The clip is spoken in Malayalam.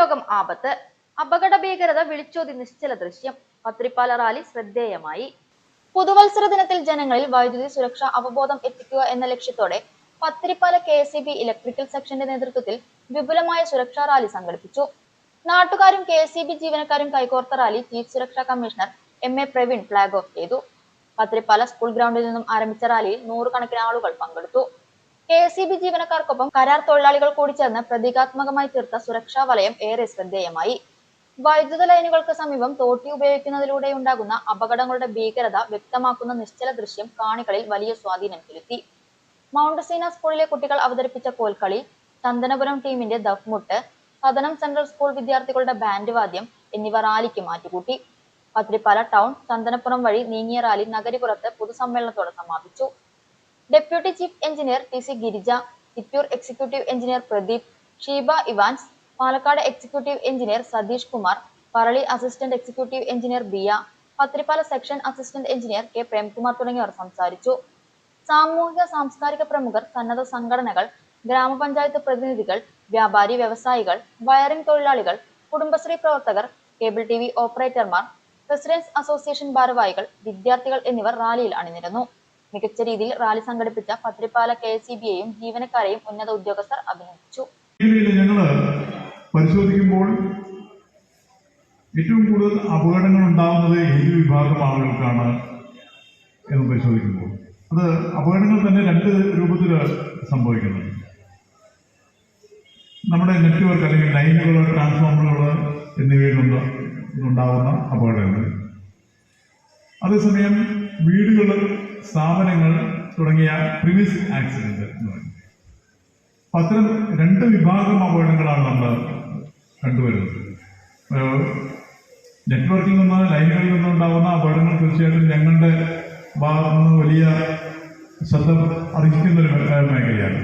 ദുരുപയോഗം ആപത്ത്. അപകട ഭീകരത വിളിച്ചോതി നിശ്ചല ദൃശ്യം. പത്രിപ്പാല റാലി ശ്രദ്ധേയമായി. പുതുവത്സര ദിനത്തിൽ ജനങ്ങളിൽ വൈദ്യുതി സുരക്ഷാ അവബോധം എത്തിക്കുക എന്ന ലക്ഷ്യത്തോടെ പത്തിരിപ്പാല KSEB ഇലക്ട്രിക്കൽ സെക്ഷന്റെ നേതൃത്വത്തിൽ വിപുലമായ സുരക്ഷാ റാലി സംഘടിപ്പിച്ചു. നാട്ടുകാരും KSEB ജീവനക്കാരും കൈകോർത്ത റാലി ചീഫ് സുരക്ഷാ commissioner MA Praveen flag off ചെയ്തു. പത്തിരിപ്പാല സ്കൂൾ ഗ്രൗണ്ടിൽ നിന്നും ആരംഭിച്ച റാലിയിൽ നൂറുകണക്കിന് ആളുകൾ പങ്കെടുത്തു. KSEB ജീവനക്കാർക്കൊപ്പം കരാർ തൊഴിലാളികൾ കൂടി ചേർന്ന് പ്രതീകാത്മകമായി തീർത്ത സുരക്ഷാ വലയം ഏറെ ശ്രദ്ധേയമായി. വൈദ്യുത ലൈനുകൾക്ക് സമീപം തോട്ടി ഉപയോഗിക്കുന്നതിലൂടെ ഉണ്ടാകുന്ന അപകടങ്ങളുടെ ഭീകരത വ്യക്തമാക്കുന്ന നിശ്ചല ദൃശ്യം കാണികളിൽ വലിയ സ്വാധീനം ചെലുത്തി. മൗണ്ട് സീന സ്കൂളിലെ കുട്ടികൾ അവതരിപ്പിച്ച കോൽക്കളി, ചന്ദനപുരം ടീമിന്റെ ദഫ്മുട്ട്, സദനം സെൻട്രൽ സ്കൂൾ വിദ്യാർത്ഥികളുടെ ബാൻഡ് വാദ്യം എന്നിവ റാലിക്ക് മാറ്റുകൂട്ടി. പത്തിരിപ്പാല ടൗൺ ചന്ദനപുരം വഴി നീങ്ങിയ റാലി നഗരിപുരത്ത് പൊതുസമ്മേളനത്തോടെ സമാപിച്ചു. Deputy chief engineer TC Girija, Chittur executive engineer Pradeep, Sheeba Evans, Palakkad executive engineer Satheesh Kumar, Parali assistant executive engineer Biya, Pathirippala section assistant engineer K Premkumar തുടങ്ങിയവർ സംസാരിച്ചു. സാമൂഹിക സാംസ്കാരിക പ്രമുഖർ, സന്നദ്ധ സംഘടനകൾ, ഗ്രാമപഞ്ചായത്ത് പ്രതിനിധികൾ, വ്യാപാരി വ്യവസായികൾ, വയറിംഗ് തൊഴിലാളികൾ, കുടുംബശ്രീ പ്രവർത്തകർ, കേബിൾ TV ഓപ്പറേറ്റർമാർ, റെസിഡൻസ് അസോസിയേഷൻ ഭാരവാഹികൾ, വിദ്യാർത്ഥികൾ എന്നിവർ റാലിയിൽ അണിനിരന്നു. മികച്ച രീതിയിൽ റാലി സംഘടിപ്പിച്ച പത്തിരിപ്പാല KSEBയെയും ജീവനക്കാരെയും ഉന്നത ഉദ്യോഗസ്ഥർ അഭിനന്ദിച്ചു. ഞങ്ങൾ പരിശോധിക്കുമ്പോൾ ഏറ്റവും കൂടുതൽ അപകടങ്ങൾ ഉണ്ടാകുന്നത് ഏത് വിഭാഗം ആളുകൾക്കാണ് എന്ന് പരിശോധിക്കുമ്പോൾ അത് അപകടങ്ങൾ തന്നെ രണ്ട് രൂപത്തിൽ സംഭവിക്കുന്നുണ്ട്. നമ്മുടെ നെറ്റ്വർക്ക് അല്ലെങ്കിൽ ലൈനുകൾ, ട്രാൻസ്ഫോമറുകൾ എന്നിവയിൽ നിന്ന് ഉണ്ടാകുന്ന അപകടങ്ങൾ, അതേസമയം വീടുകൾ, സ്ഥാപനങ്ങൾ തുടങ്ങിയ പ്രിമിസ് ആക്സിഡന്റ് എന്ന് പറയും. അത്തരം രണ്ട് വിഭാഗം അപകടങ്ങളാണ് നമ്മൾ കണ്ടുവരുന്നത്. നെറ്റ്വർക്കിൽ നിന്ന്, ലൈനുകളിൽ നിന്നുണ്ടാകുന്ന അപകടങ്ങൾ തീർച്ചയായിട്ടും ഞങ്ങളുടെ ഭാഗത്തുനിന്ന് വലിയ ശ്രദ്ധ അർഹിക്കുന്ന ഒരു മേഖലയാണ്.